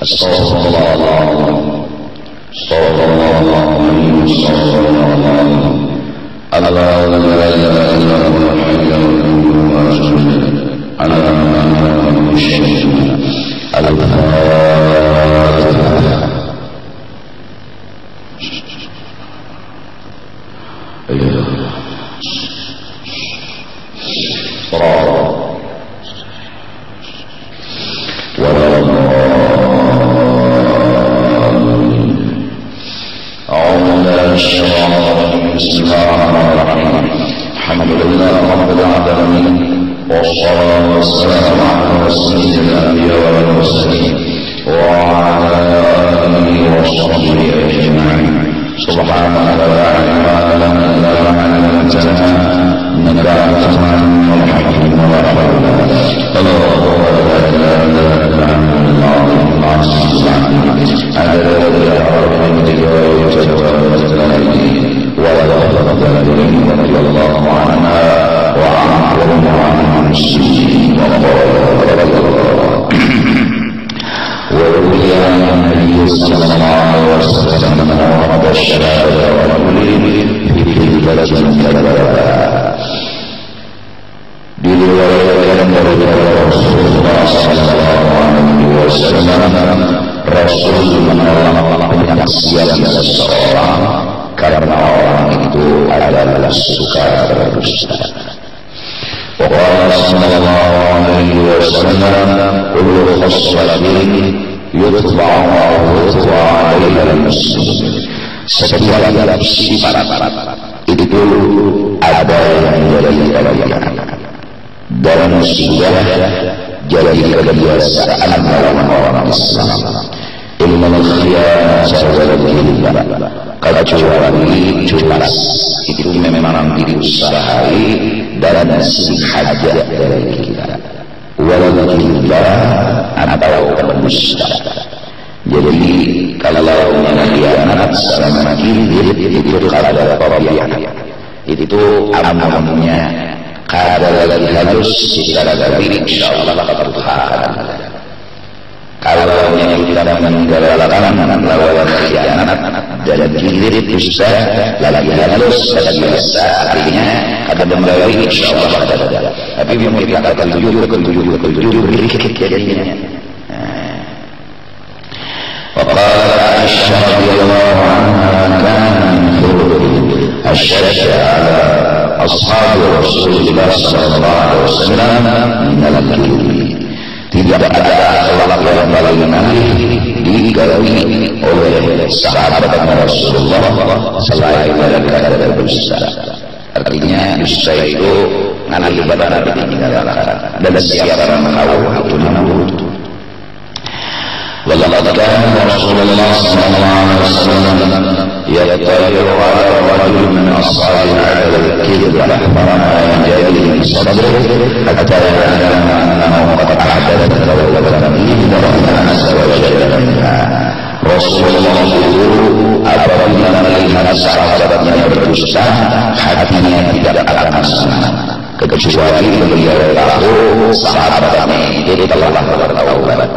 Sallallahu setiap sifat itu ada yang jadi kebiasaan dan sudah jadi kebiasaan dalam orang Islam. Ilmu khiyana kecuali jelas itu memang diusahai dan sengaja dari kita. Walau kita atau pendusta. Jadi kalau mengkhianat sama kiri itu kadar tabiat, itu amalnya kadar lagi harus secara diri insyaallah keberkahan. Kalau kita meninggalkan lawan khianat dan kiri dusta lagi harus biasa artinya kadar memberi insyaallah kadar. Tapi kita akan tujuh jadinya. وقال عائشة رضي الله عنها كان من خلقه الشد على أصحاب رسول الله صلى الله عليه وسلم من الكذب. Tidak ada akhlak yang paling aneh digawi oleh sahabat Rasulullah selain mereka dari dusta. Artinya dusta itu mengakibatkan Nabi ditinggalkan dan siapa yang tahu itu namanya. ولقد كان رسول الله صلى الله عليه وسلم يطلع على رجل من أصحاب عدل الكذب فما ينجلي من صدره حتى يعلم أنه قد أحدث توبة إلا الله عز وجل منها. Rasulullah itu apabila melihat sahabatnya berdusta, hatinya tidak akan senang kecuali beliau tahu sahabatnya itu telah bertaubat.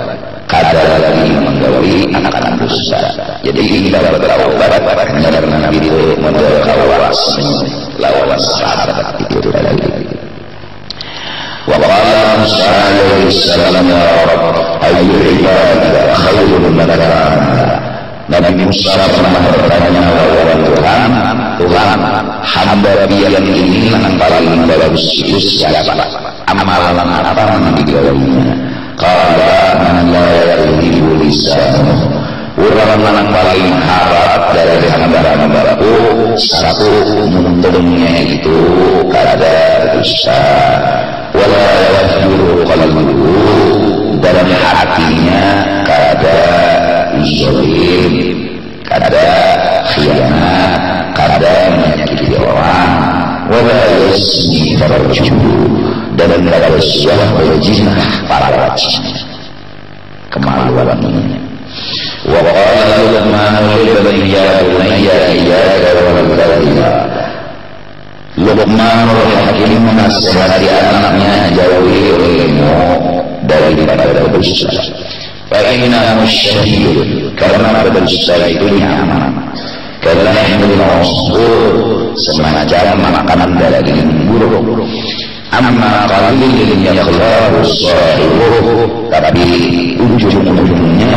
Kadar lagi menggawi anak-anak dusta. Jadi kita bertaubat karena Nabi itu mendawawas lawan sahabat itu tadi. Wa qala Musa alaihi salam ya Rabb ayyul ibadi khairun laka. Nabi Musa pernah bertanya kepada Tuhan, hamba yang ini yang paling bagus itu siapa? Amalan apa yang digawinya? Qala man la yaqulu lisanuhu. Orang yang paling harap dari hamba-hambaku satu untungnya itu kadar dosa, wala yafjuru qalbuhu, dalam hatinya kadar zalim, kadar khianat, kadar menyakiti orang, wala yasmi farjuhu, dan kadar syah berjinah para wajib kemaluan ini. Wa qala Luqman li ya bunayya iyyaka wal kadhiba. Luqman Hakim menasihati anaknya jauhi ilmu daripada dosa. فإنه الشهيد karena berdusta itu nyaman. Karena yang masbur semacam makanan daging buruk. Amma qalilin yakhlahu sahibuhu, tapi ujung-ujungnya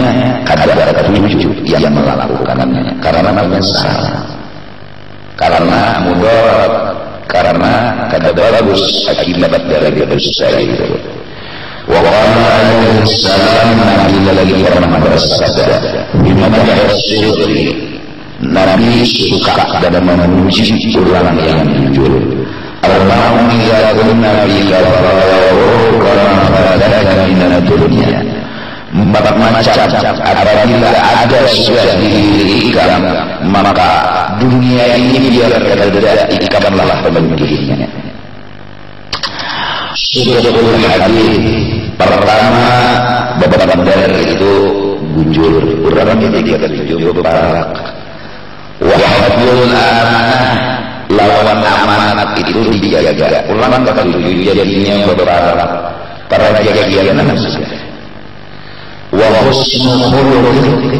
kadar ketujuh yang melakukannya karena menyesal, karena mudarat, karena kadar bagus akibat dari dosa itu. Wa qala alaihi salam, Nabi lagi pernah bersabda, "Bimana rasul." Nabi suka dalam memuji orang yang jujur. Al-Ma'un idza kunna fika farahu kama fadaka minad dunya. Empat macam apabila ada sudah di diri kamu, maka dunia ini biar tidak ikanlah pemiliknya. Sudah hadis pertama beberapa dari itu bujur, orang yang tidak jujur berak. Wahadul amanah, lawan amanat itu dijaga. Ulang kata tujuh jadinya beberapa para jaga nafsu. Wa husnul khuluq,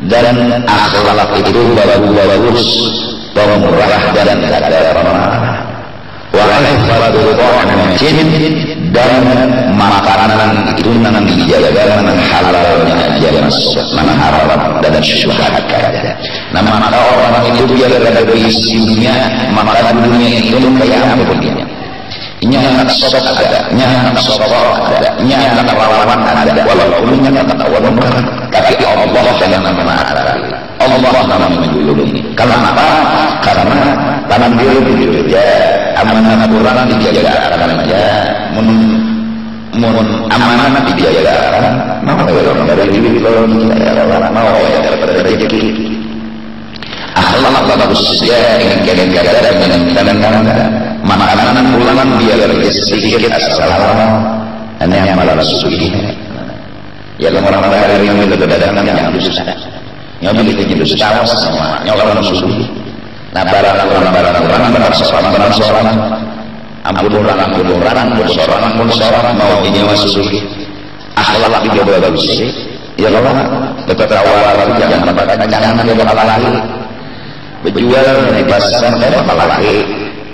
dan akhlak itu bagus, pemurah dan kada ramah. Wa hifdzul ta'am, dan makanan itu nanti dijaga, mana halalnya aja masuk, mana haram dan syubhat kada. Nah, maka orang itu biar ada isinya, maka dunia itu kayak apa dia? Nyanak sodok ada, nyanak sodok ada, nyanak lawan ada, walaupun nyanak lawan ada, tapi Allah yang nama Allah nama menjulungi. Karena apa? Karena tanam diri bekerja, amanah Quran dijaga, karena aja amanah dijaga, mau orang dari diri kalau dijaga, mau daripada rezeki. Akhlak bagus saja dengan jaga dan makanan pulangan dia sedikit asal yang malah suci. Ya orang dari yang berdagangan yang susah, yang begitu susah semua, yang orang suci. Nah barang seorang, ampun seorang mau nyawa suci. Akhlak juga bagus. Ya kalau dekat awal jangan lagi. Berjual di pasar lagi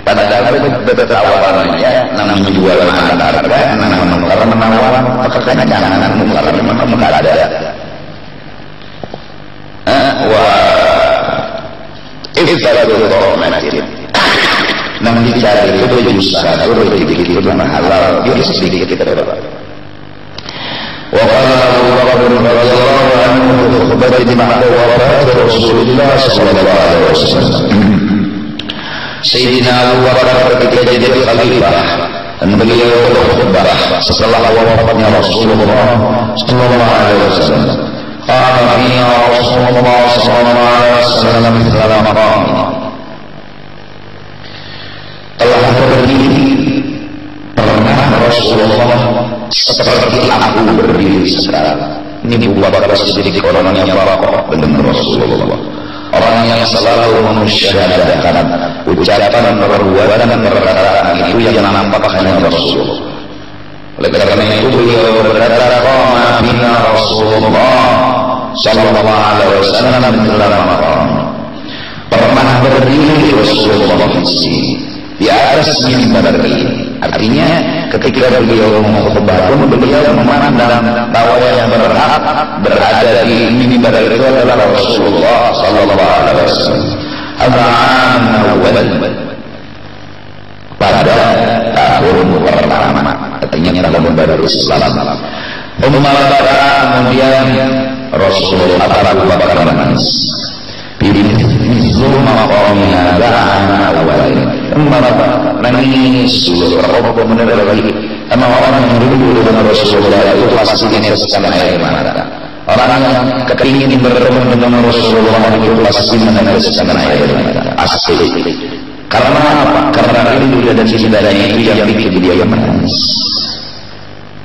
pada dalam awalnya nama menjual harga, nama menawar, pekerjaan jangan menukar memang ada. Ifadul qawmatin. Nama dicari itu berusaha, itu halal, dia sedikit kita dapat. وقال أبو بكر رضي الله عنه في خطبة بعد وفاة رسول الله صلى الله عليه وسلم. Sayyidina Abu Bakar ketika jadi khalifah dan beliau berkhutbah setelah wafatnya Rasulullah sallallahu alaihi wasallam. Qala fiha Rasulullah sallallahu alaihi wasallam mithla maqam. Telah berdiri pernah Rasulullah seperti aku berdiri sekarang. Ini Abu Bakar sedikit orang yang wakoh dengan Rasulullah, orang yang selalu mensyahadakan ucapan, perbuatan dan perkataan itu yang nampak hanya Rasulullah. Oleh karena itu beliau berkata, qama bina Rasulullah sallallahu alaihi wasallam dalam maqam. Pernah berdiri Rasulullah di atas mimbar ini. Artinya ketika beliau mengkhutbah pun beliau memandang bahwa yang berhak berada di mimbar itu adalah Rasulullah sallallahu alaihi wasallam. Pada tahun pertama, artinya tahun baru Islam. Kemudian Rasulullah Abu Bakar menangis. Zulma qawmina la'ana awalin. Nangis berapa benar lagi. Emang orang yang dulu dengan Rasulullah itu pasti meneteskan air mata. Orang yang kepingin bertemu dengan Rasulullah itu pasti meneteskan air mata. Asli. Karena apa? Karena rindu dan cintanya itu yang bikin dia menangis.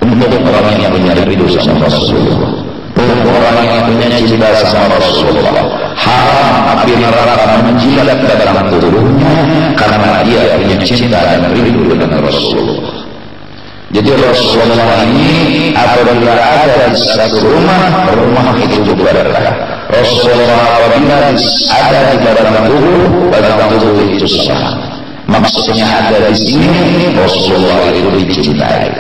Untuk orang yang punya rindu sama Rasulullah, untuk orang yang punya cinta sama Rasulullah, haram api neraka menjilat dalam tubuhnya karena dia punya cinta dan rindu dengan Rasulullah. Jadi Rasulullah ini apabila ada di satu rumah, rumah itu berkah. Rasulullah apabila ada di dalam tubuh itu selamat. Maksudnya ada di sini, Rasulullah itu dicintai,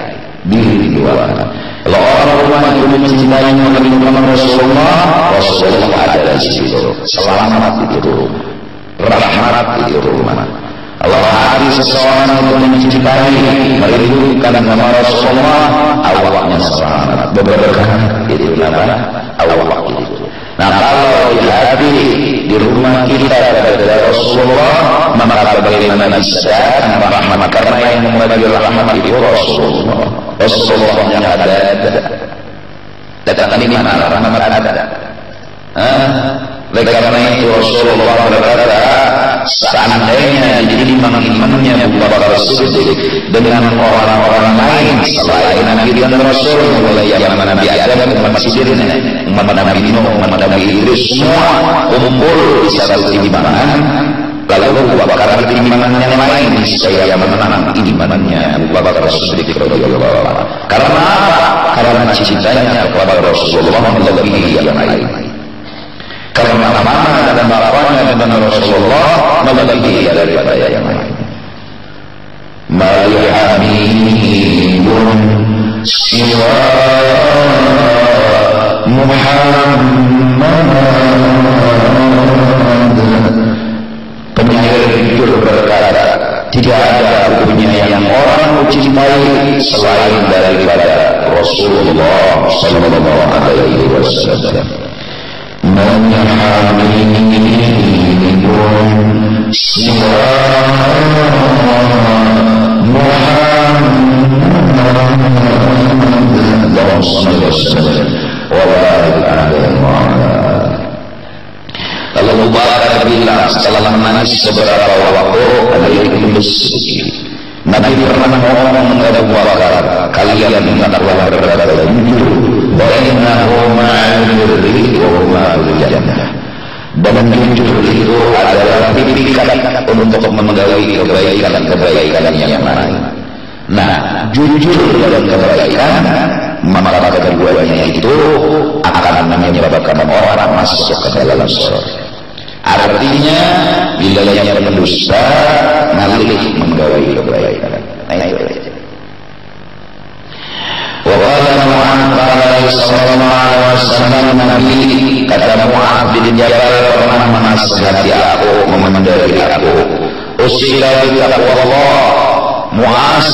diridhoi. Kalau orang rumah itu mencintai Muhammad Rasulullah, Rasulullah ada di situ, selamat di rumah, rahmat di rumah. Allah hati seseorang itu mencintai, merindukan nama Rasulullah, awaknya selamat, berberkah, itu nama awak itu. Nah kalau di hati, di rumah kita ada Rasulullah, maka bagaimana bisa rahmat, karena yang membagi rahmat itu Rasulullah. Rasulullah yang ada. Datang ini mana rahmat ada? Karena itu Rasulullah berkata, seandainya jadi iman-imannya Abu Bakar Siddiq dengan orang-orang lain selain Nabi dan Rasul, mulai yang Nabi Adam, umat Siddiq, umat Nabi Nuh, umat Nabi Idris, semua kumpul di satu timbangan, lalu Abu Bakar timbangan yang lain, saya menang imannya Abu Bakar Siddiq radhiyallahu anhu. Karena apa? Karena cintanya kepada Rasulullah melebihi yang lain. Karena mana dan bapaknya dengan Rasulullah melebihi daripada yang lain. Malihamidun siwa Muhammad. Penyair jujur berkata, tidak ada punya yang orang mencintai selain daripada Rasulullah sallallahu alaihi wasallam. Malihamidun siwa Muhammad. Allahumma shalli wa sallim wa barik alaihi wa ala. Lalu Abu Bakar bilang setelah menangis beberapa waktu, alaikum bis-siddiq. Nabi pernah ngomong kepada Abu Bakar, kalian hendaklah berkata jujur, wa innahu ma'al birri wa ma'al jannah. Dan jujur itu adalah titikan untuk menggapai kebaikan yang lain. Nah, jujur dalam kebaikan, maka keduanya itu akan menyebabkan orang masuk ke dalam surga. Artinya bila yang berdusta ngalih menggapai kebaikan. Wa qala Muhammad sallallahu alaihi wasallam, Nabi kata Mu'adz bin Jabal pernah menasihati aku, memendari aku, usila bi taqwallah. Mu'adz,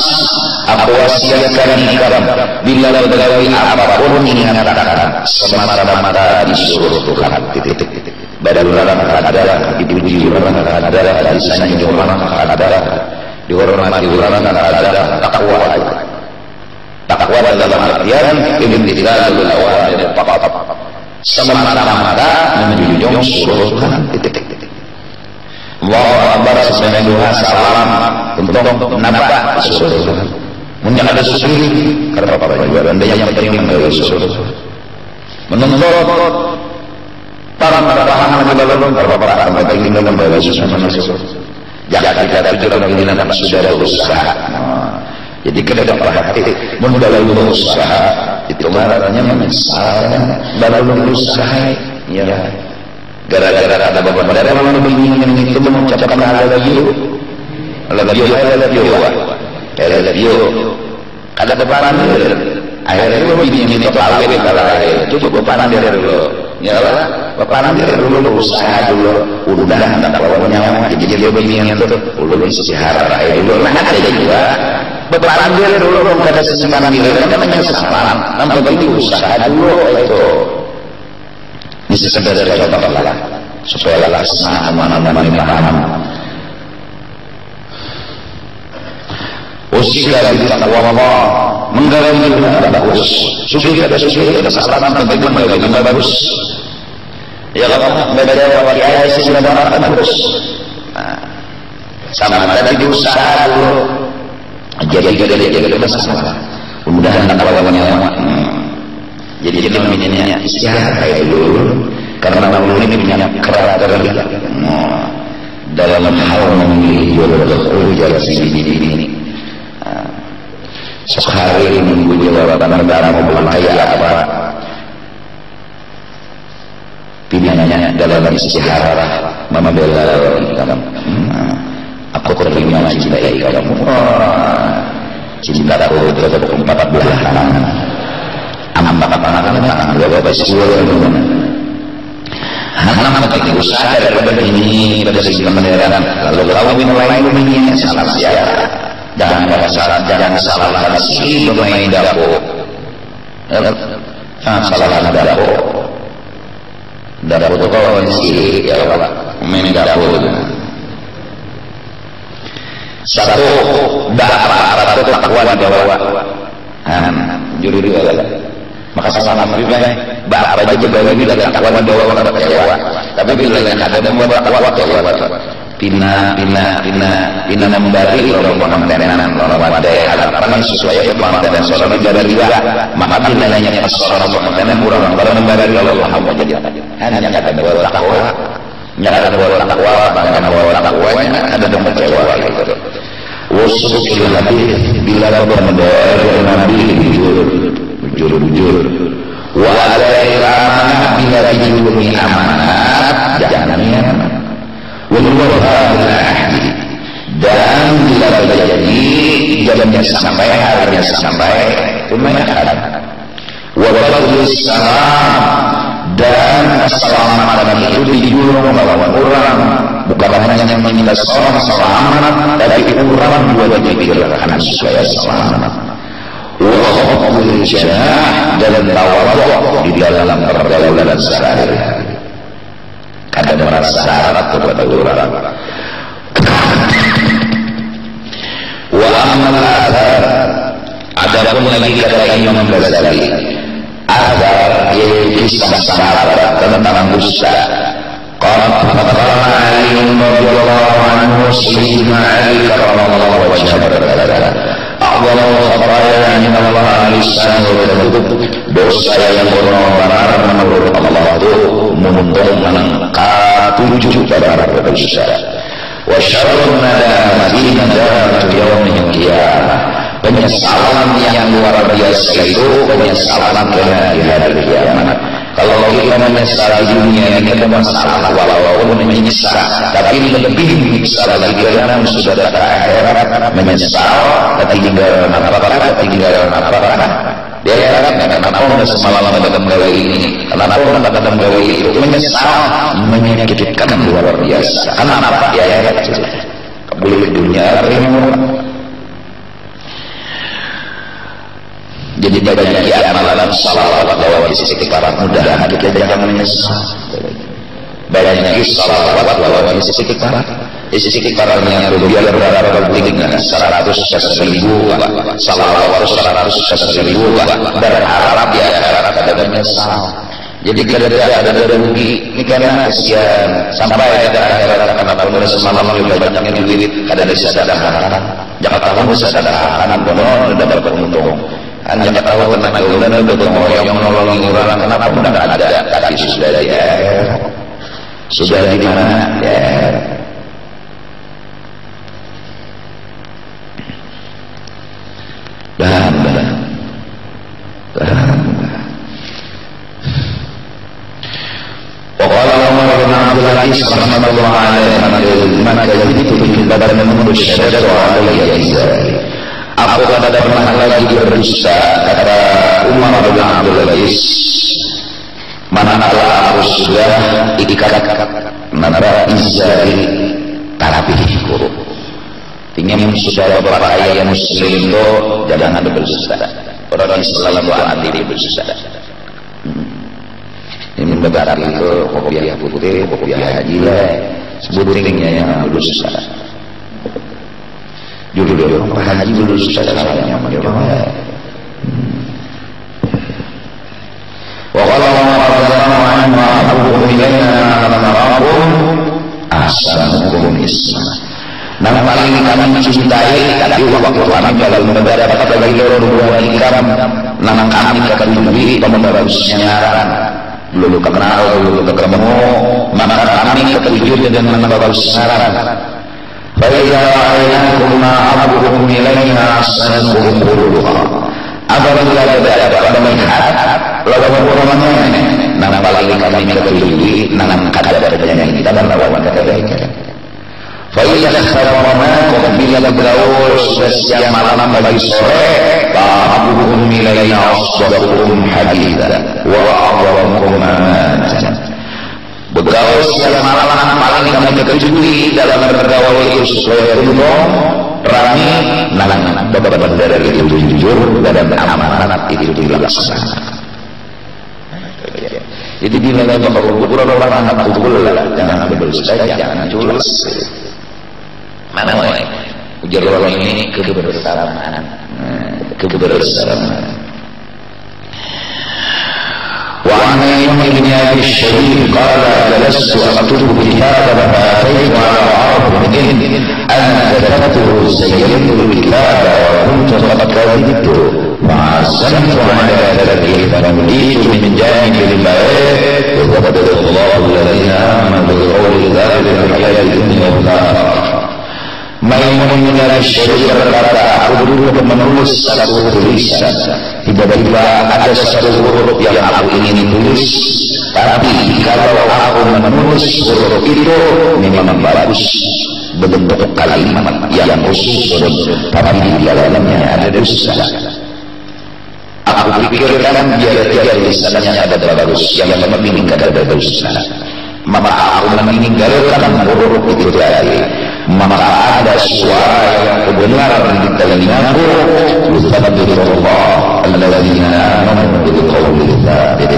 aku wasiatkan kamu bila bergawe apapun ingatkan semata-mata disuruh Tuhan. Badal orang adalah dipuji orang adalah disanjung orang adalah dihormati orang adalah takwa. Takwa dalam artian imtithalul awamir faqat. Semata-mata menjunjung suruh Tuhan. Allahu Akbar semua salam untuk nambah suruh Tuhan. Mungkin ada sesuatu karena apa juga anda yang penting suruh menuntut para pahaman dalam para penting dalam bahasa Indonesia. Jangan kita tujuan ini dalam saudara usaha. Jadi kita dapat hati dalam usaha itu marahnya menyesal dalam usaha ya. Gara-gara ada beberapa dari orang begini itu mengucapkan I love you. Ada beberapa akhirnya begini kepala itu beberapa dari dulu. Ya lah, beberapa dari dulu usaha dulu, udah tak pokoknya jadi dia begini itu ulun istihara dulu lah ada juga. Beberapa dari dulu kada sesembaran diri kan menyesalan, nampak begitu usaha dulu itu. Ini sekedar dari Allah supaya laksana mana-mana paham. Usilah di taqwa Allah, menggalangi ada bagus. Sufi ada kesalahan penting bagaimana bagus. Ya kalau berbeda wali ayat sebenarnya bagus. Sama ada di usaha dulu. Jadi masalah. Mudah-mudahan taqwanya. Jadi kita meminjamnya istihara dulu karena ulun ini punya karakter dalam hal memilih jalan sendiri ini. Sehari nunggu jawaban negara mau pulang kayak apa. Pilihannya dalam istiharah membela kamu. Aku terima cintai kamu. Cinta aku bertepuk 4 belah tangan. Ampak tangan dua basuh. Anak ketika usaha daripada ini pada segi kebenaran. Lalu kawin lain ini salah siapa? Jangan salah si pemain dapur. Salah dapur. Dapur itu kalau si ya Pak, pemain dapur. Satu dapat takwa di bawah. Juri dua. Maka salam juga bapak aja juga ini dari takwa di bawah kecewa. Tapi bila yang ada membuat takwa kecewa. Pina memberi orang pengantaran orang wadai harapan sesuai pengantaran seorang negara juga. Maka nilainya pas seorang pengantaran kurang kalau memberi Allah mau jadi hanya kata bahwa takwa, nyata bahwa takwa, bahkan bahwa takwanya ada yang kecewa gitu. Wasul hadis bila berbeda Nabi jujur. Wa alaihi amanah bila dijulungi amanat jangannya. Dan bila terjadi jamnya sampai harinya sampai lumayan wabarakatuh dan keselamatan itu dijulung melawan orang bukan hanya yang meminta seorang selamat tapi orang juga dipikirkan supaya selamat wabarakatuh dalam tawadhu di dalam pergaulan sehari-hari. Ada merasa syarat kepada orang. Wa amal azhar. Adapun lagi kata Imam Ghazali, azhar yaitu kisah sahabat tentang dusta. Qala Ali radhiyallahu anhu sayyidina Ali karramallahu wajhahu berkata, Allah khabaran min Allah lisan wa dosa yang benar menurut Allah itu menuntung menangkap 7 pada dosa. Wa syarrun nadamati nadamatu yaumil qiyamah. Penyesalan yang luar biasa itu penyesalan di hari kiamat. Kalau kita menyesal di dunia ini ada masalah walaupun menyesal, tapi lebih menyesal lagi karena sudah datang akhirat menyesal, ketinggalan apa? Dia kenapa udah semalam datang gawe ini, kenapa udah datang gawe itu, menyesal, menyakitkan luar biasa. Kenapa? Ya boleh dunia jadi banyak amalan salawat bahwa di sisi para mudah kita jangan menyesal. Banyak salawat bahwa di sisi paranya rupiah berapa pentingnya 100 ribu salawat 100 ribu berharap ya ada menyesal. Jadi ada rugi ini karena kesian sampai ada akhirat karena pada semalam lebih banyaknya duit ada sedekah. Jangan tahu sedekah benar dapat untung. Hanya tahu tentang kemudian udah yang menolong orang kenapa mudah ada tapi sudah ya sudah di mana ya dan وقال عمر بن عبد العزيز رحمه الله عليه من كذبت في بدر من الشجر علي إزاري. Aku kata pernah lagi berdusta, kata Umar bin Abdul Aziz, manakala aku sudah ikat nara izari tarabihiku. Tinggal sudah beberapa ayat muslim itu jangan ada berdusta. Orang Islam itu anti berdusta. Ini negara itu kopiah putih, kopiah haji lah, sebutingnya yang berdusta. Judul Pak Haji dulu susah caranya menjawab. Wa qala Allahu anhu ilaina narakum ahsanukum isma. Nama paling kami mencintai tapi waktu kami dalam negara pada bagi orang ikram nama kami kekenduri pembagus nyaran dulu kenal dulu ketemu maka kami ketujuh dengan pembagus nyaran. فإذا رأيناكم نعرضكم إليها أحسنكم قلوبها. Apabila pada melihat lawan orangnya, nang paling kami ketahui nang kadarnya kita dan lawan kebaikan. Failah khabarnakum bila bergaul siang malam bagi sore, ta'abuhum ilaina asdaquhum haditha wa a'dhamukum amanatan. Bergaul siang malam paling kami ketahui dalam bergaul itu sesuai hukum. Rami nang benar itu jujur dan amanat itu dilaksanakan. Jadi bila lagi berkumpul orang anak kumpul jangan berdusta, jangan culas. Mana ujar orang ini kebersamaan, kebersamaan. وعن أيمن بن أبي الشريف قال جلست أكتب كتابا فأتيت على عرض أن كتبته زينت الكتاب وكنت قد كذبت فعزمت على ذلك فنمليت من جانب البيت وقدر الله الذين آمنوا بقول ذلك في الحياة الدنيا والآخرة. Maimun bin Abi Syarif berkata, aku dulu menulis satu tulisan. Tiba-tiba ada satu huruf yang aku ingin tulis, tapi kalau aku menulis huruf itu memang bagus, bentuk kalimat yang khusus, tapi di dalamnya ada dosa. Aku pikirkan biar tulisannya ada bagus, yang penting ada dosa. Maka aku meninggalkan huruf itu tadi. Maka ada suara yang kebenaran di telingaku, Yusabbilullah alladzina amanu biqauli tsabit.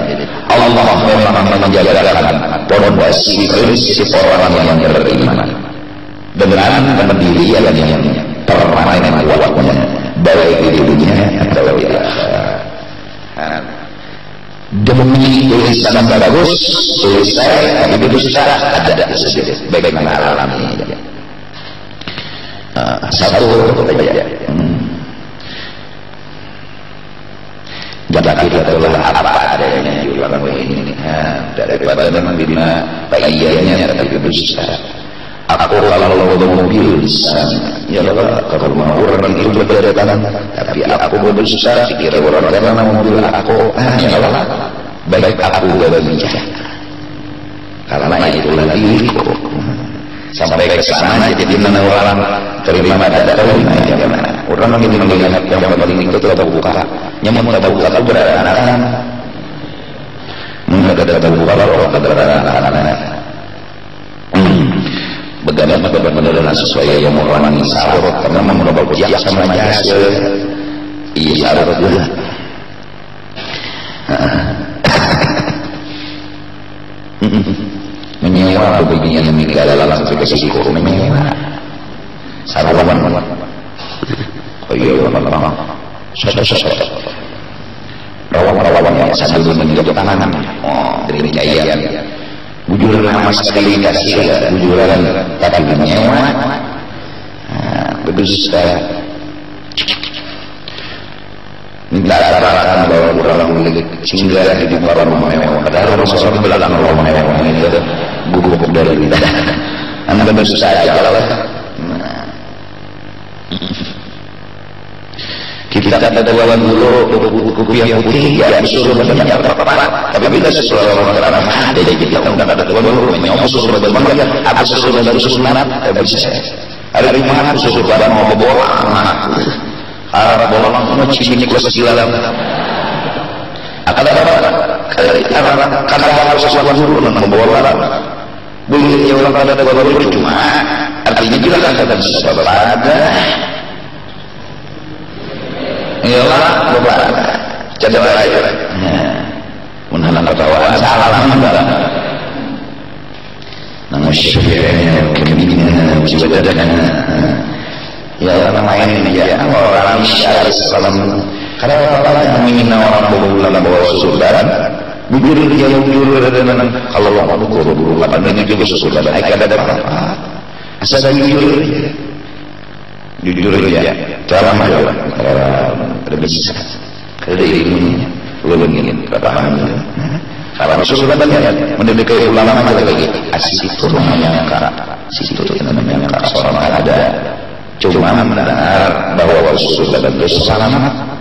Allah memang menjadikan pondasi prinsip orang yang beriman dengan pendirian yang permanen kuatnya baik di dunia atau di akhirat. Demi tulisan yang bagus, tulisan tapi dosa ada sedikit bagaimana alamnya. Satu saja. Jadi kita telah apa adanya di ulang ini daripada membina bayiannya tapi dosa. Aku kalau mobil ya Allah kalau mau orang itu berdatangan tapi aku berdosa pikir orang karena mobil aku ya Allah baik aku berbeda karena itu lagi sampai ke sana jadi orang terima ada bagaimana orang melihat yang paling itu tidak buka nyamun tidak buka itu berada anak-anak mungkin ada buka orang ada anak-anak benar-benar sesuai yang orang ini sarut karena mencoba ya sama jasa iya sarut juga menyewa begini yang meninggal dalam aplikasi kurung menyewa sarawan oh iya orang rawan-rawan yang sambil menjadi tangan dari kejayaan bujuran sama sekali kasih bujuran tapi menyewa berdusta minta arahan bahwa orang milik singgah di para rumah mewah padahal Rasulullah di belakang rumah mewah ini ada guguk dari kita anda bersusah aja lah kita kata dalam dulu buku yang putih ya disuruh banyak apa tapi bila sesuatu orang ada jadi kita undang ada dalam dulu menyokong suruh banyak apa suruh dari sunat tidak bisa ada di mana suruh barang mau bola Arab bola mau cini kelas silam akan ada karena harus sesuatu dulu membawa boleh ya orang ada baru cuma artinya juga kan ada sebab ada iyalah beberapa jadi aja menahan ketawa salah nama syekh kemudian cibadatnya ya orang lain ya orang syar'i salam karena orang yang ingin orang berulang bawa susulan bujur dia bujur dan kalau Allah ukur berulang dan juga susulan ada apa asal jujur ya cara mana lebih bisa kerja ilmunya lebih ingin paham kalau susulan banyak mendekat ulama lagi asik itu rumahnya situ namanya seorang ada. Cuma mendengar bahwa Rasulullah itu selamat.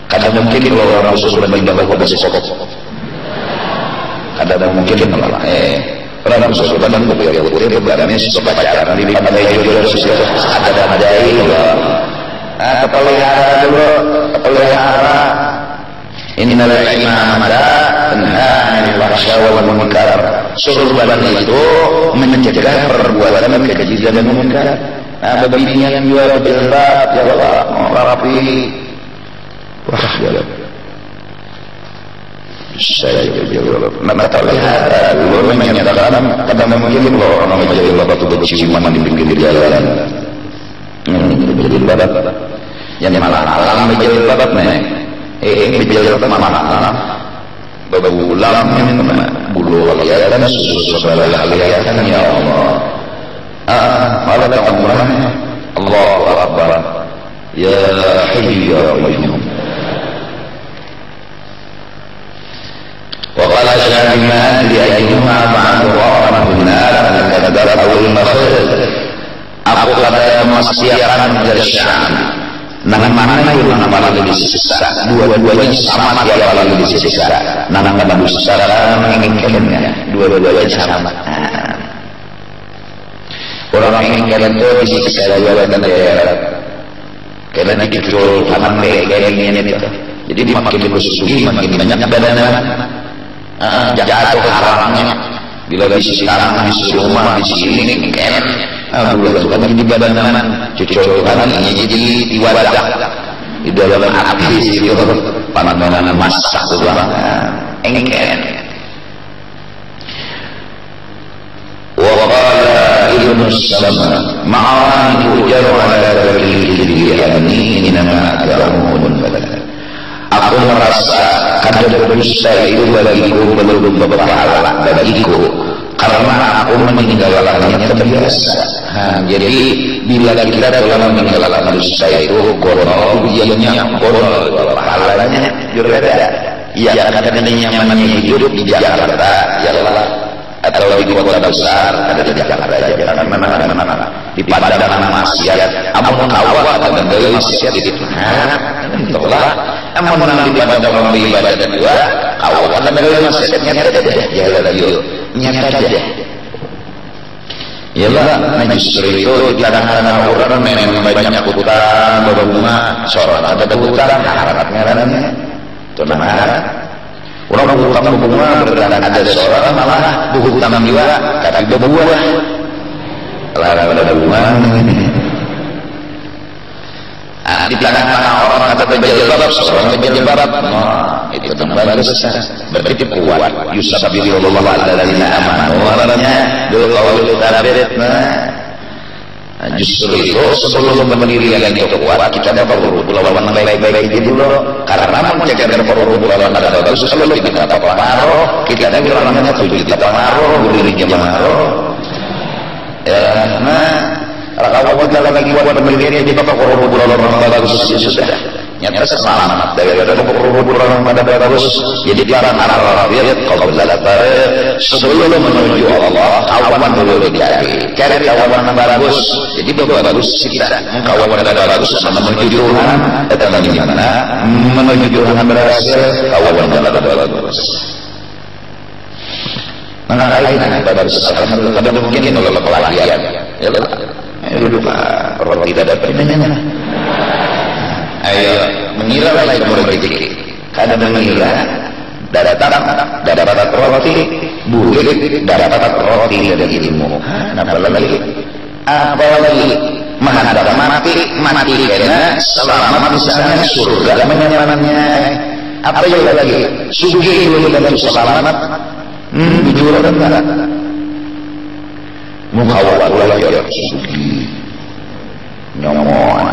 Kadang mungkin kalau orang Rasulullah meninggal pada sesok. Kadang mungkin malah orang Rasulullah dan beberapa beberapa sebacaran di pada jodoh sosial ada kepelihara innal imamata tanha 'anil fahsya'i wal munkar. Surban itu mencegah perbuatan keji dan munkar. Nah, beginian juga jilbab, ya Allah, mau rapi. Wah, ya. Saya jilbab. Maka terlihat dulu menyatakan kadang mungkin kalau orang jilbab itu berciuman di pinggir jalan. Jilbab. Yang malah jilbab nih. Jilbab malah. Bebulam bulu kelihatan, susu kelihatan, ya Allah. Malah ta'amurahnya Allahu Akbar ya hayyu ya qayyum. Wa qala syai'un ma adri ayyuhuma ba'du wa benar kadar awal makhir. Aku kata maksiatan jasyaan nangan mana yang mana lebih sisa dua-duanya sama dia lebih sisa nangan mana besar menginginkannya dua-duanya sama. Orang menginginkan itu disiksa jalan dan daerah karena dikecul kanan begini itu. Jadi makin bersugi makin banyak badannya jatuh harangnya bila di sekarang di rumah di sini kan bulan kan di badannya kecul kanan ini jadi di wadah di dalam api itu panas-panas masak tuh engken. Ibn Salam ma'an tujaru ala wajhihi bi'ani inama akaramun badan. Aku merasa kadar dosa itu bagiku belum berpahala bagiku karena aku meninggalkannya terbiasa. Jadi bila kita telah meninggalkan dosa itu kono ujiannya kono pahalanya berbeda. Ya kadang-kadang nyamannya hidup di Jakarta ialah atau di kota besar ada di Jakarta aja karena mana di Padang maksiat amun kawah dan dari maksiat itu itulah amun di Padang ibadah kedua kawah dan dari maksiatnya ada jalan yuk nyata aja yalah justru itu kadang-kadang orang memang banyak hutang berbunga sorot ada hutang harap ngarannya itu namanya orang hutang bunga berada ada seorang malah hutang juga kata berbuah lara ada bunga di tangan orang kata berjilbab seorang berjilbab itu bagus berarti kuat yusabbilillahu alladzina amanu waranya dulu qaulul tabirit justru itu sebelum mendirikan itu kuat kita dapat perlawanan baik-baik itu dulu karena menjaga perlawanan ada bagus selalu kita dapat pengaruh kita ada namanya tujuh kita pengaruh dirinya pengaruh ya kalau kita lagi buat pendirian di bapak perlawanan bagus sudah nyata selamat dari perlawanan pada bagus jadi para arab kalau belajar sebelum menuju Allah awan dulu dicari cari awan bagus jadi bagus kita kawan ada bagus menuju Tuhan datang di mana menuju Tuhan berhasil kawan ada bagus mana lain bagus kadang mungkin kalau pelarian ya dulu orang tidak dapat menanya ayo mengira lagi rezeki kadang mengira dapat roti bulik dapat roti dari ilmu apalagi menghadap mati karena selama misalnya surga menyamannya apa yang lagi sugi itu dalam selamat jujur dan barat mukawat ya sugi nyomon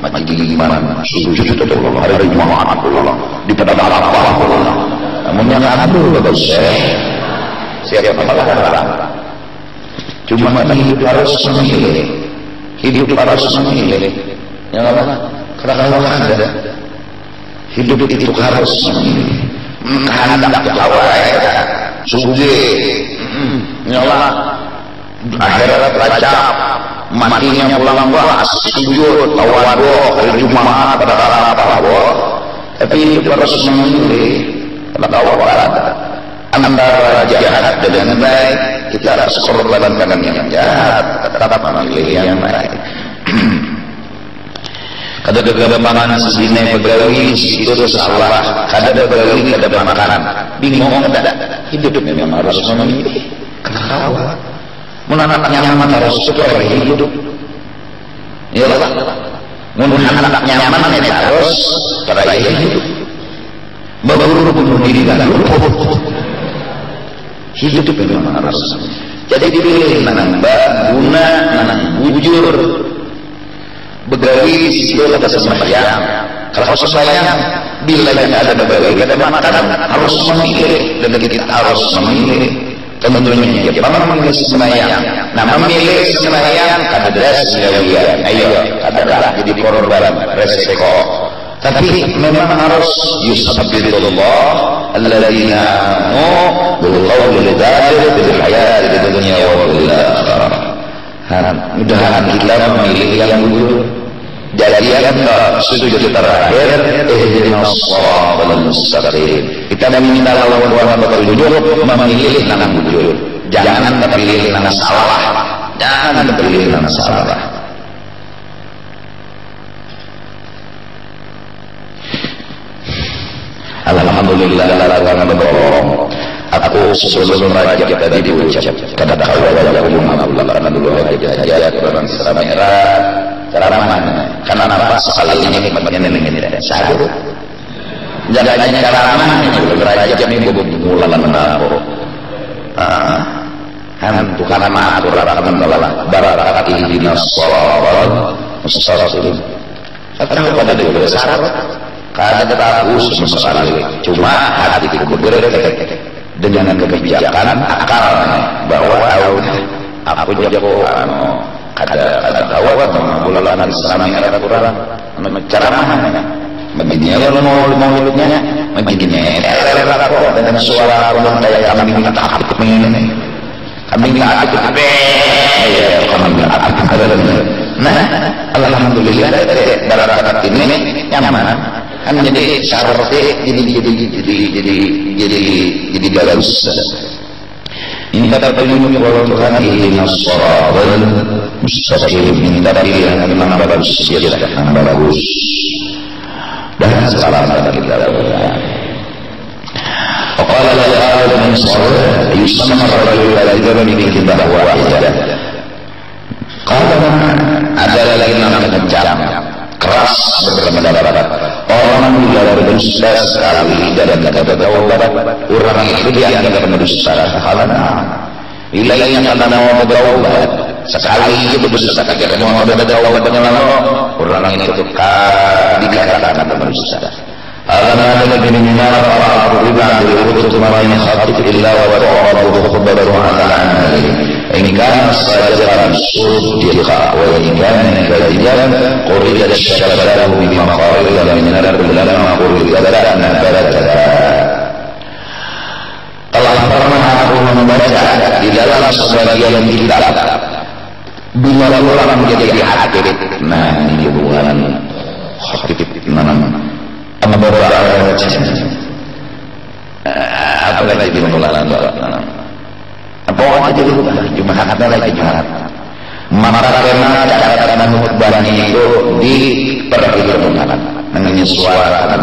mati gimana sujud itu hari Jumat di pada Arafah namun yang aduh bagus siapa malah cuma hidup harus memilih hidup harus memilih yang apa kadang-kadang ada hidup itu harus memilih hadap hawa sugi nyalah akhirat lacap, matinya pulang bas, sujud, tawadhu, hari Jumat pada apa-apa. Tapi itu harus memilih tawakat antara jahat dengan baik. Kita harus korbankan yang jahat, tetap memilih yang baik. Kada kegabangan sini pegawai itu salah, kada pegawai kada makanan, bingung kada. Hidup memang harus memilih. Kenapa? Anak nyaman harus suka hidup. Iyalah. Anak nyaman harus pada hidup. Berburu bunuh diri kan hidup memang harus. Jadi dipilih nanang guna, nanang bujur. Begawi situ kata sembahyang. Kalau sembahyang, bila ada begawi, ada makanan, harus memilih. Dan kita harus memilih. Tentunya, bagaimana memilih sembahyang? Nah, memilih sembahyang kadalah sekalian. Ayo, kadalah jadi korban resiko. Tapi memang harus yusabbitullah alladzina amanu bil qawli dzalik fil hayati dunya wa fil akhirah. Mudah-mudahan kita memilih yang dulu. Jadikan sujud terakhir ihdinas shiratal mustaqim. Kita meminta lawan Tuhan petunjuk, memilih nang bujur. Jangan pilih nang salah. Jangan pilih nang salah. Alhamdulillah karena berbohong. Aku sebelum raja tadi diucap kada kawal karena dulu raja kurang merah ceramah karena apa sekali ini nikmatnya satu jaganya ceramah raja ini bulan menabo hantu karena atur akan melalah barakat ihdinas shiratal mustaqim. Tapi pada dia besar karena kita khusus sekali cuma hati kita bergerak dengan kebijakan akal bahwa aku jago ada dawat bulan Islam yang ada kurang ceramah begini kalau mau mulutnya begini dengan suara orang kayak kambing takut begini kambing takut nah alhamdulillah barakat ini nyaman kan jadi syaratnya jadi bagus. Ini kata penyumbang Allah Tuhan ihdinas shiratal mustaqim. Minta pilihan yang memang bagus, jadilah yang bagus. Dan selamat kita berdoa. Qala la ya'lamu min salat yusamma ar-rajulu alladhi yamliku kibah wahidah. Qala ada lagi namanya kencang, keras berpendapat. Orang yang berdusta sekali dan kata taubat, orang itu dianggap berdusta halana. Bila yang kata mau bertaubat sekali itu berdusta kata mau bertaubat dengan orang itu dikatakan berdusta. Alam ada lebih minar para riba berikut kemarin khatib illa wa ta'abudu khubbaru ala amali. In kana sajadan suddiqa wa in kana kadiban qurida syabadahu bima qala min al-ulama qurida lana barata. Telah pernah aku membaca di dalam sebagian kitab bila orang menjadi hakim. Nah, ini bukan khatib nama apa lagi di mulalan apa orang jadi Jumat ada lagi Jumat maka karena catatan khutbah itu diperhitungkan menyesuaikan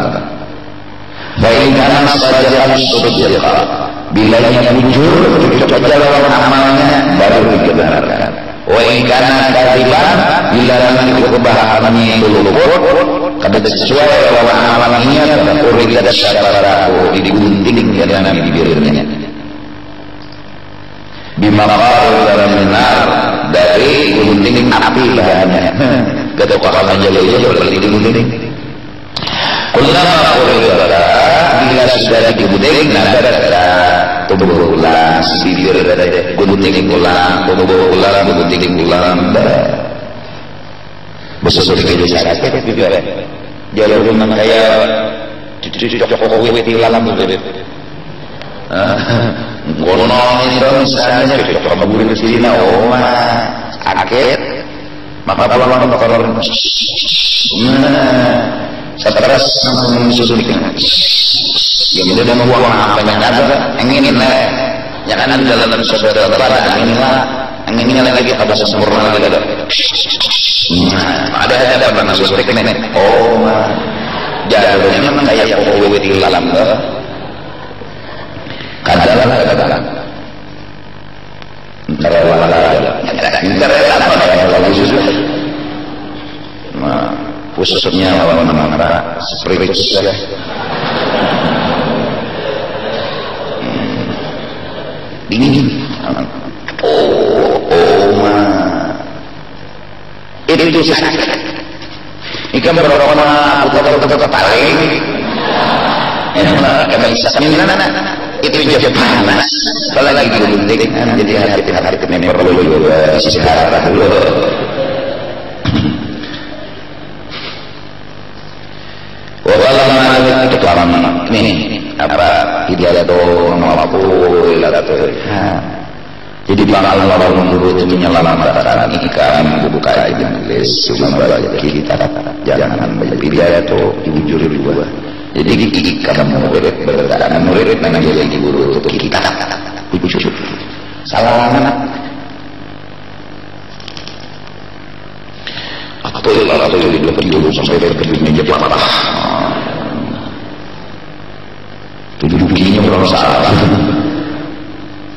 baik karena saja suddiqa bila yang jujur cocok dalam amalnya baru dibenarkan wa in kana kadiban bila yang kebahagiaannya itu luput kada sesuai bahwa amalannya terkurik dari syarahu digunting dengan bibirnya bimakar dalam benar dari gunting api bahannya gatok kawan jalur seperti digunting kullama qurida bila sudah digunting ada tubuh ulang bibir gunting ulang tubuh ulang gunting ulang besok itu syarat bibir jalur memang kayak cocok wit di dalam bibir Kono itu misalnya cocok kabur ke sini kaget maka pulang ke kolor stres langsung susulik yang dia mau buang apa yang ada angin jangan ada dalam saudara pada anginnya lagi apa sempurna lagi ada apa susulik nenek jadinya memang kayak kowe di dalam kadalah khususnya mana spiritus ya. Dingin. Itu sakit. Ikan berwarna putar paling. Kami sakit itu jadi panas. Kalau lagi gunting jadi hati ini perlu istirahat dulu. Walau ketuaran ini apa tidak ada mampu jadi bangala orang dulu itu menyelamatkan ikan buka iblis cuma bagi kita jangan biaya itu diwujud dua jadi ikan murid memang jadi guru untuk kita wujud salah atau itu sampai ke meja patah dudukinya belum salah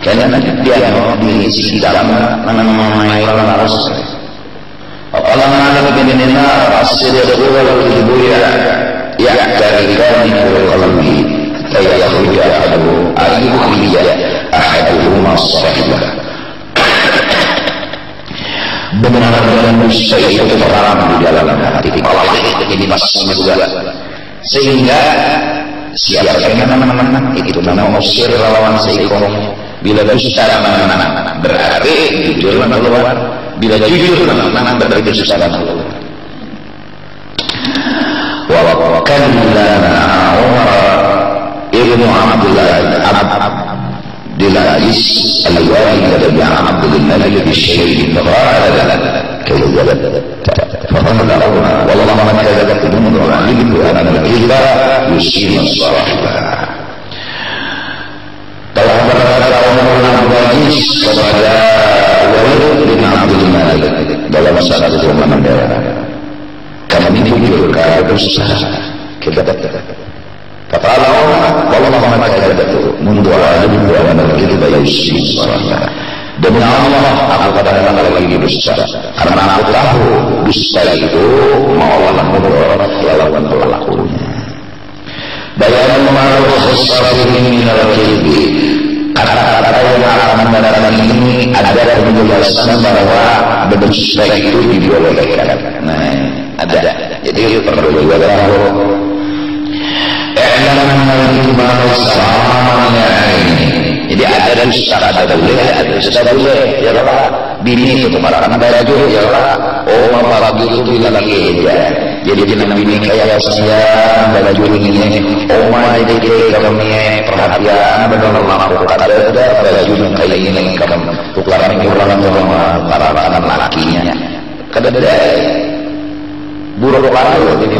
karena dia di sisi dalam mengenai orang harus Allah mengenai benina rasul dia berdoa ibu ya dari kami kalbi saya hujja ayu khiliya ahaduhuma sahibah benar-benar dusta itu terlarang di dalam hati Allah ini masih juga sehingga siapa yang mana itu mengusir lawan seikon bila dusta mana berarti jujur keluar bila jujur mana berarti dusta keluar wa kana Umar ibnu Abdullah al-Walid bin Abdul Malik الشيء فقال كذبت فقال والله ما كذبت منذ علمت أن الكذب يسيء الصاحبة telah berkata Umar Aziz kepada Walid bin Abdul Malik dalam satu komandan kami jujur karena dosa kebetulan kata Allah wallah ma kadzabtu mundu alimtu anna al-kadzba yusi'u as-salih demi Allah aku katakan lagi dusta karena aku tahu dusta itu malah mudarat lawan pelakunya bayan ma'ruf as-sabirin min al-kadzbi kata-kata yang akan mendatangkan ini ada penjelasan bahwa berdusta itu dibolehkan ada jadi perlu juga tahu jadi ada dusta ada boleh ya lah bini itu kemarahan baju ya lah baju itu bilang lagi ya jadi jangan bini kayak saya baju ini jadi kami perhatian benar melakukan ada baju yang kayak ini kamu tukaran kurang para anak lakinya kada ada buruk lalu ini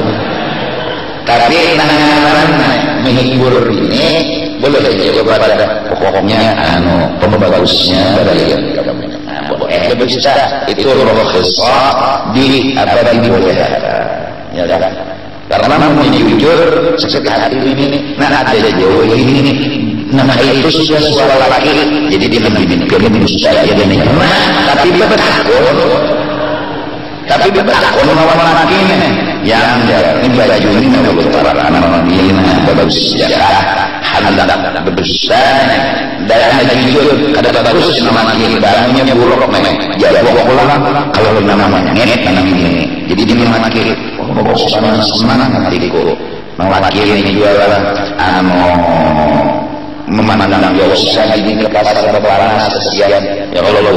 tapi nangan menghibur ini boleh saja kepada pokoknya pembagusnya dari boleh bisa itu roh khisa di apa di boleh ya kan karena mau jujur sekali ini ada jauh ini nama itu sudah suara laki jadi dia lebih saya jadi tapi betakun lawan laki yang ini baju ini para anak ini bagus ya hadap berbesar dan jujur ada bagus nama laki barangnya buruk memang ya pulang kalau namanya ngenet ini jadi di nama laki bagus semangat hatiku laki ini juga memandang jauh saya ini ke pasar lebaran sekian ya Allah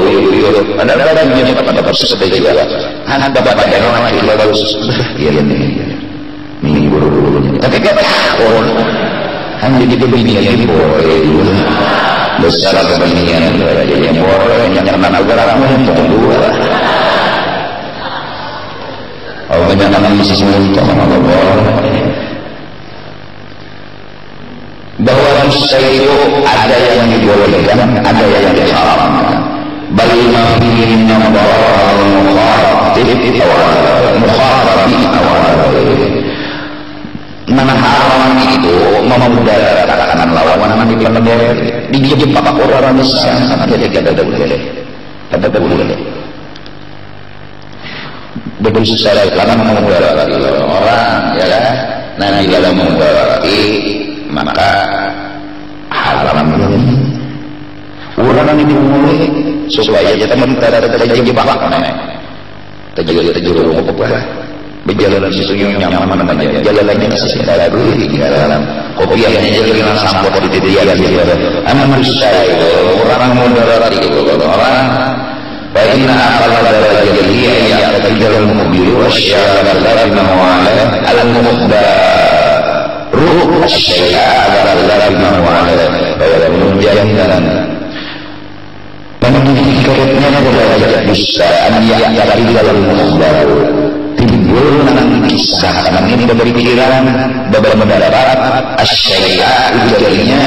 ada yang pada tersebut juga ada bapak yang lagi bagus iya ini buru-buru tapi dia tahun hanya di bini yang boleh besar kepentingan yang boleh yang karena negara untuk dua. Oh jangan misi untuk Allah. Bahwa dusta itu ada yang dibolehkan, ada yang diharamkan. Bal ma fihi min al-mukhatif awal. Haram itu memudaratkan lawan di pelendar di jebak orang Islam ada boleh. Betul secara karena memudarati orang, ya kan? Nah di dalam memudarati maka haram orang ini mulai supaya kita terjebak terjebak apa berjalan sesuatu yang nyaman aja jalannya masih dalam kopi yang jalan sampai di dia anak saya itu orang moderat itu orang baiknya akal darajat dia yang terjadi mobil wasyara dalam mawala al-muqdar ruh asyara dalam mawala baik menjalankan menunjukkannya derajat dusta yang terjadi dalam muqdar timbul nanti kisah karena ini dari pikiran beberapa mendarat asyai'a jadinya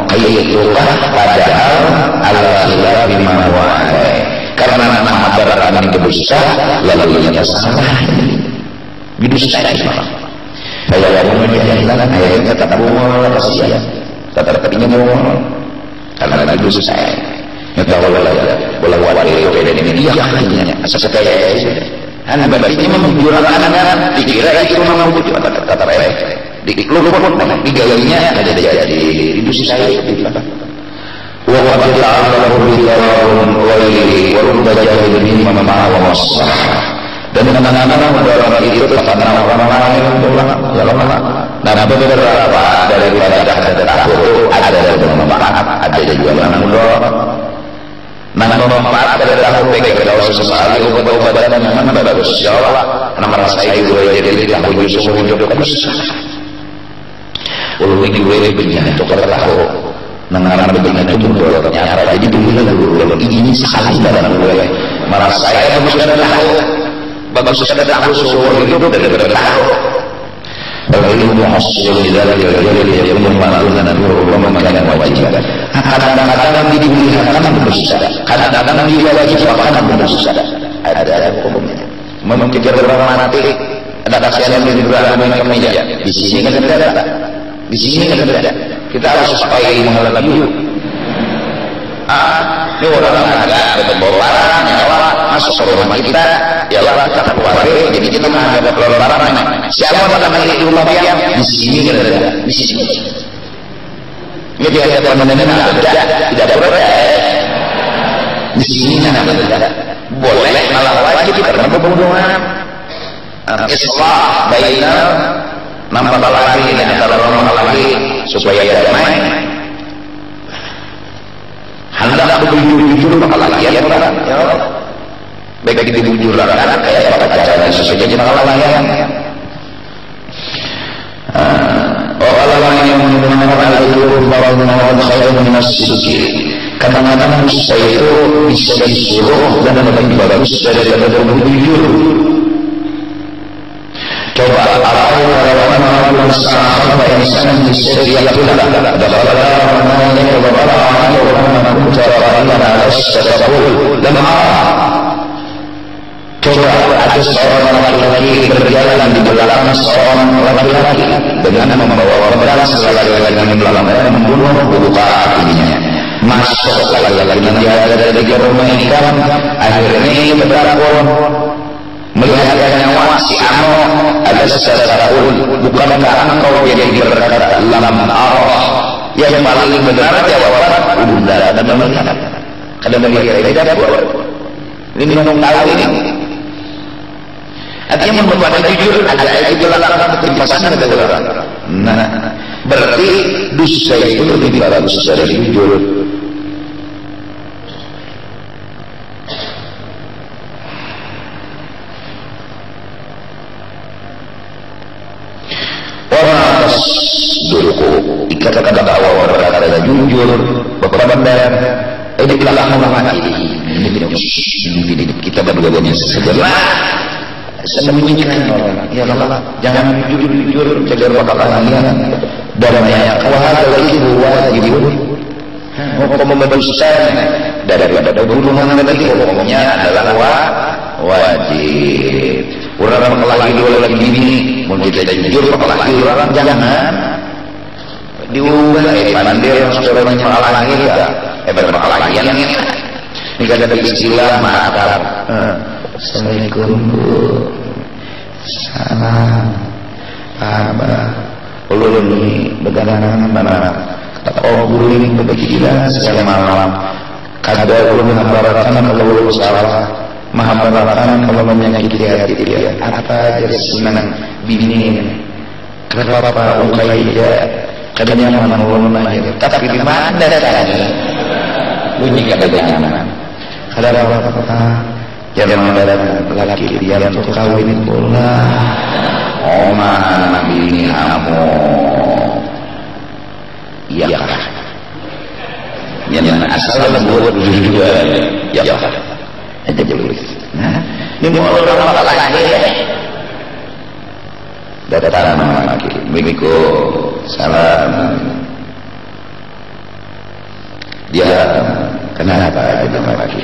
kayak itulah padahal Allah bima wa'ala karena nama darat ini berdosa lalu yang salah berdosa saya yang menjalankan ayatnya tetap bohong kasihan tetap tadinya bohong karena berdosa bola itu beda ini dia hanya sesekaya anak baliknya memujurkan anak dikira itu memang wujud kata mereka dikeluput digalinya ada jadi itu saya itu wa qad ta'ala billahi wa rubbaja bihi mama'a wa massah dan anak-anak orang itu karena orang lain ya lama dan beberapa daripada takut ada bermanfaat ada juga yang mudah manfaat dari tahu pegang kalau sesekali obat-obatan yang mana bagus insyaallah karena merasa itu jadi tahu justru hidup bagus ulu gue benar itu kalau tahu nengaran benar itu mudah ternyata jadi dulu ini sekali dalam gue merasa bagus dari tahu bagus dari tahu seluruh hidup dari tahu Al-ilmu hasil di dalam diri yang memalukan dan memakaikan wajiban. Kadang-kadang dilihatkan berdosa, kadang-kadang diwajibkan berdosa. Ada hukumnya. Mengejar orang mati, ada kasihan yang beragama yang kemeja. Di sini kan tidak ada. Di sini kan tidak ada. Kita harus supaya mengalami dulu. Ini orang ada barang masuk ke rumah kita, ialah kita keluar. Jadi kita menghadap barang. Siapa yang di rumah dia? Di sini kan ada. Di sini. Ini dia ada pemenang tidak boleh. Di sini kan ada. Boleh malah wajib karena pembunuhan. Islah bainal nampak lagi antara orang lagi supaya damai. Hendak jujur maka lagi ya orang. Baik kita jujur lah kayak apa cara sesuai jadi maka lagi. Orang yang menggunakan al-jujur barulah khairan min as-sidqi. Kadang-kadang saya itu bisa disuruh dan lebih bagus daripada berjujur. Coba orang sahabat yang sangat disediakan adalah coba ada seorang laki-laki berjalan di belakang seorang laki-laki dengan membawa pedang laki-laki di belakang membunuh buka kakinya masuk laki-laki yang ada dari rumah ikan akhirnya berdakwah melihat nyawa si Amo ada secara bukankah engkau jadi berkata lam arah yang paling benar jawaban bunda dan melihat karena melihat tidak buat ini memang tahu ini artinya membuat jujur ada itu larangan ketimpangan ada orang nah berarti dosa itu lebih bagus dari jujur. Diriku dikatakan bahwa berkata jujur benar. Ini bilang mama ini kita berdua-duanya segera sembunyikan orang. Ya Allah, jangan jujur jaga kalian. Dan banyak wahai itu wajib. Hukum membesar daripada hubungan lagi hukumnya adalah wajib. Orang lagi dua lagi ini mau kita jujur lagi orang jangan diubah pandir saudaranya lagi kita berpakaian ini kan ada istilah makar. Assalamualaikum Bu, salam Abah ulun ini begadang mana oh guru ini begitu segala malam kadar ulun menghabarkan kalau ulun salah menghabarkan kalau menyakiti hati dia apa jadi senang bini kenapa ukai dia kadangnya ulun lahir tapi di mana caranya bunyi kadang-kadang kadang apa jangan ada laki dia untuk kawin pula mana bini kamu iya kah yang asal buat juga ya kah aja dulu ini mau orang lagi datang lagi Miko salam dia kenapa dia lagi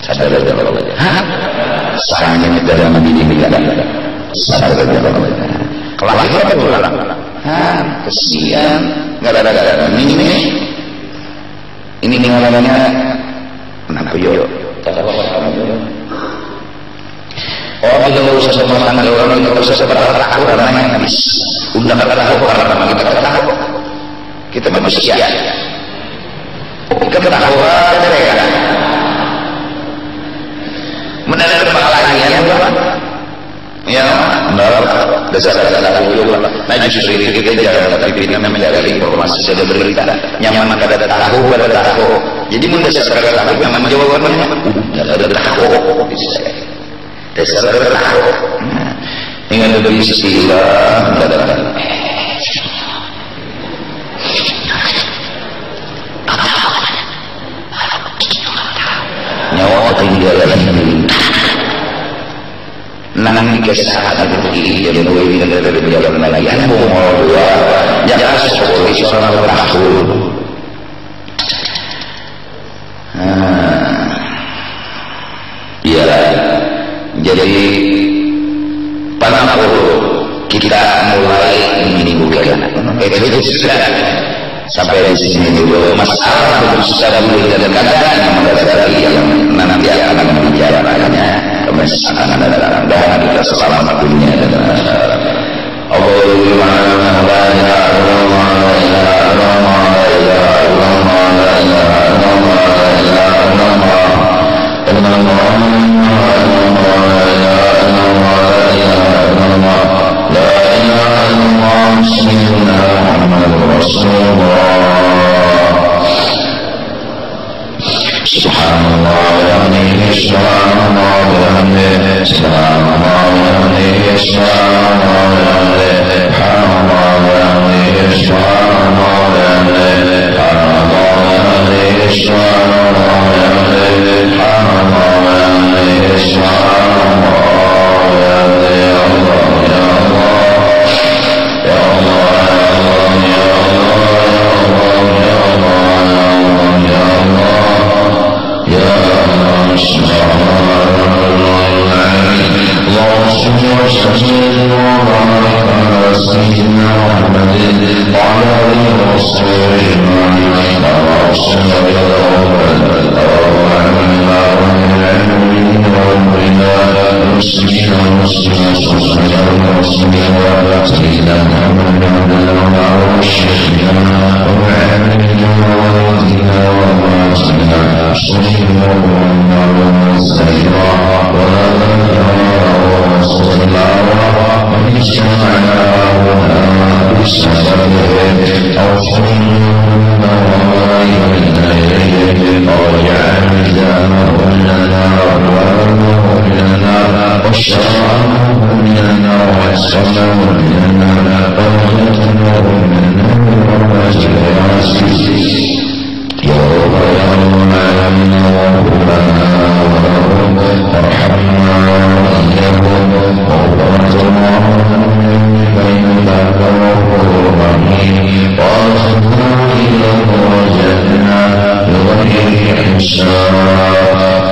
sadar aja kalau hah sayangnya dalam diri kita sadar aja kalau kelahiran apa pulang kesian nggak ada ini ngalannya kenapa yo oh kita nggak usah sama tangga orang kita nggak usah bertahu karena habis udah bertahu karena kita bertahu kita manusia kita bertahu mereka menarik kepalanya ya benar dasar nah justru itu kita jaga tapi kita menjaga informasi sudah berita nyaman kada tahu kada tahu jadi mendasar kada tahu memang jawabannya kada tahu dasar kada tahu dengan ada istilah kada nyawa ketinggalan nang dikesahkan begini jadi lebih dari jalan lagi mau dua jangan seperti seorang tahun iya jadi pada kita mulai menimbulkan itu sudah sampai di sini dulu masalah berusaha dulu dan kadang yang mendasari yang nanti akan membicarakannya akan ada dan kita selamat dunia dan akhirat. Allahumma la ilaha illallah la ilaha illallah la ilaha illallah la ilaha illallah la ilaha illallah la ilaha illallah bismillah muhammadur rasulullah subhanallah wa bihamdihi subhanallah wa bihamdihi subhanallah wa bihamdihi subhanallah wa bihamdihi subhanallah wa bihamdihi subhanallah wa bihamdihi subhanallah wa bihamdihi subhanallah wa bihamdihi subhanallah wa bihamdihi ya Allah ya Allah ya Allah ya Allah ya Allah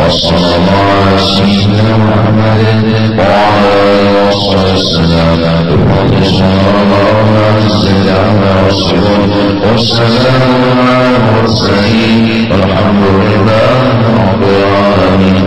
وصلى الله على سيدنا محمد وعلى آله وصحبه وسلم بفضل الله عز وجل والسلام على المرسلين والحمد لله رب العالمين.